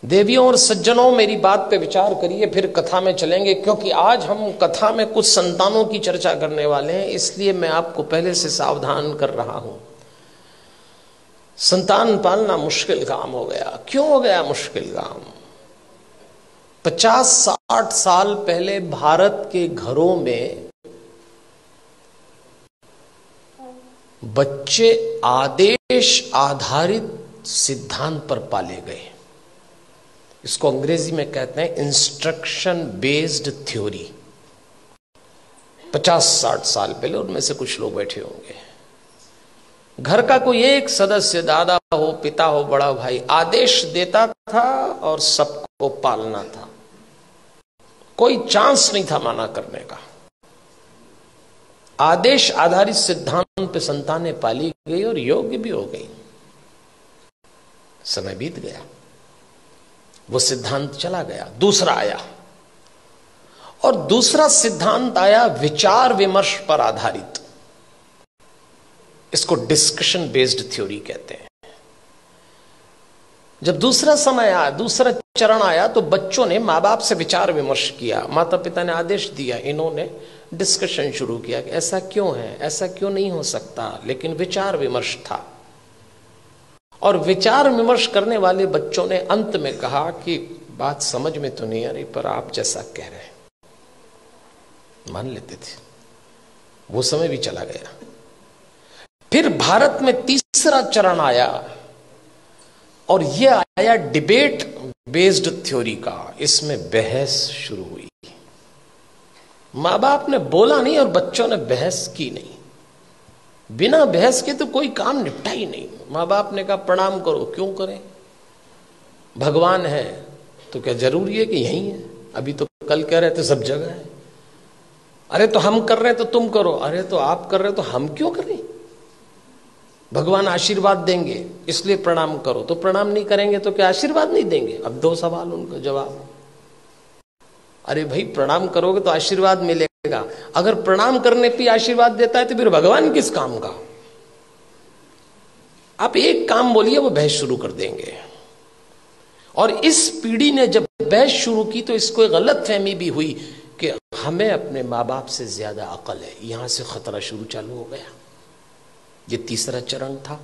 देवियों और सज्जनों, मेरी बात पे विचार करिए, फिर कथा में चलेंगे, क्योंकि आज हम कथा में कुछ संतानों की चर्चा करने वाले हैं, इसलिए मैं आपको पहले से सावधान कर रहा हूं। संतान पालना मुश्किल काम हो गया। क्यों हो गया मुश्किल काम? 50-60 साल पहले भारत के घरों में बच्चे आदेश आधारित सिद्धांत पर पाले गए। इसको अंग्रेजी में कहते हैं इंस्ट्रक्शन बेस्ड थ्योरी। 50-60 साल पहले, उनमें से कुछ लोग बैठे होंगे, घर का कोई एक सदस्य, दादा हो, पिता हो, बड़ा भाई, आदेश देता था और सबको पालना था। कोई चांस नहीं था माना करने का। आदेश आधारित सिद्धांत पे संतानें पाली गई और योग्य भी हो गई। समय बीत गया, वो सिद्धांत चला गया, दूसरा आया, और दूसरा सिद्धांत आया विचार विमर्श पर आधारित। इसको डिस्कशन बेस्ड थ्योरी कहते हैं। जब दूसरा समय आया, दूसरा चरण आया, तो बच्चों ने माँ बाप से विचार विमर्श किया। माता पिता ने आदेश दिया, इन्होंने डिस्कशन शुरू किया कि ऐसा क्यों है, ऐसा क्यों नहीं हो सकता, लेकिन विचार विमर्श था। और विचार विमर्श करने वाले बच्चों ने अंत में कहा कि बात समझ में तो नहीं आ रही, पर आप जैसा कह रहे हैं मान लेते थे। वो समय भी चला गया। फिर भारत में तीसरा चरण आया, और यह आया डिबेट बेस्ड थ्योरी का। इसमें बहस शुरू हुई। माँ बाप ने बोला नहीं और बच्चों ने बहस की नहीं। बिना बहस के तो कोई काम निपटा ही नहीं। माँ बाप ने कहा प्रणाम करो, क्यों करें? भगवान है तो क्या जरूरी है कि यही है? अभी तो कल कह रहे थे सब जगह है। अरे तो हम कर रहे हैं तो तुम करो, अरे तो आप कर रहे हो तो हम क्यों करें? भगवान आशीर्वाद देंगे इसलिए प्रणाम करो, तो प्रणाम नहीं करेंगे तो क्या आशीर्वाद नहीं देंगे? अब दो सवाल उनका जवाब। अरे भाई, प्रणाम करोगे तो आशीर्वाद मिलेगा। अगर प्रणाम करने पे आशीर्वाद देता है तो फिर भगवान किस काम का? आप एक काम बोलिए, वो बहस शुरू कर देंगे। और इस पीढ़ी ने जब बहस शुरू की तो इसको एक गलत फहमी भी हुई कि हमें अपने माँ बाप से ज्यादा अकल है। यहां से खतरा शुरू चालू हो गया। ये तीसरा चरण था।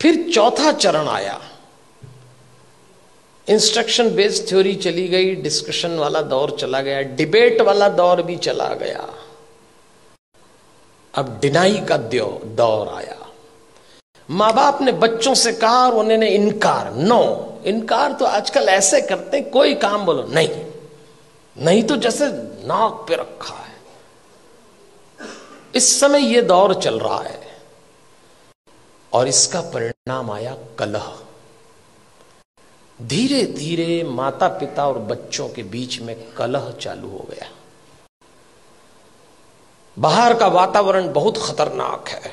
फिर चौथा चरण आया। इंस्ट्रक्शन बेस्ड थ्योरी चली गई, डिस्कशन वाला दौर चला गया, डिबेट वाला दौर भी चला गया। अब डिनाई का दौर आया। माँ बाप ने बच्चों से कहा और उन्होंने इनकार। नो, इनकार तो आजकल ऐसे करते हैं, कोई काम बोलो नहीं, नहीं तो जैसे नाक पे रखा है। इस समय यह दौर चल रहा है और इसका परिणाम आया कलह। धीरे धीरे माता पिता और बच्चों के बीच में कलह चालू हो गया। बाहर का वातावरण बहुत खतरनाक है।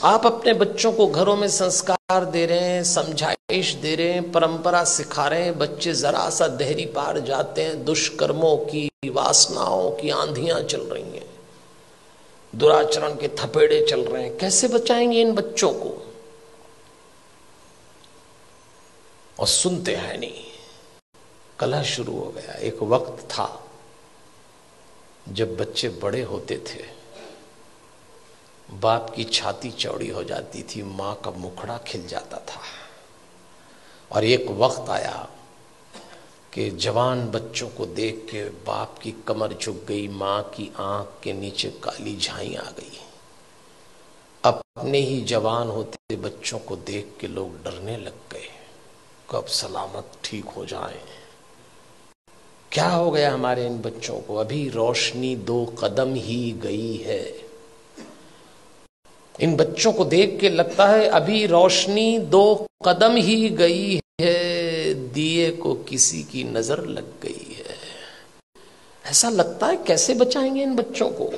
आप अपने बच्चों को घरों में संस्कार दे रहे हैं, समझाइश दे रहे हैं, परंपरा सिखा रहे हैं, बच्चे जरा सा देहरी पार जाते हैं, दुष्कर्मों की, वासनाओं की आंधियां चल रही हैं, दुराचरण के थपेड़े चल रहे हैं। कैसे बचाएंगे इन बच्चों को? और सुनते हैं नहीं। कलह शुरू हो गया। एक वक्त था जब बच्चे बड़े होते थे, बाप की छाती चौड़ी हो जाती थी, मां का मुखड़ा खिल जाता था। और एक वक्त आया कि जवान बच्चों को देख के बाप की कमर झुक गई, मां की आंख के नीचे काली झाई आ गई। अपने ही जवान होते बच्चों को देख के लोग डरने लग गए, कब सलामत ठीक हो जाए। क्या हो गया हमारे इन बच्चों को? अभी रोशनी 2 कदम ही गई है। इन बच्चों को देख के लगता है अभी रोशनी 2 कदम ही गई है, दिए को किसी की नजर लग गई है। ऐसा लगता है। कैसे बचाएंगे इन बच्चों को?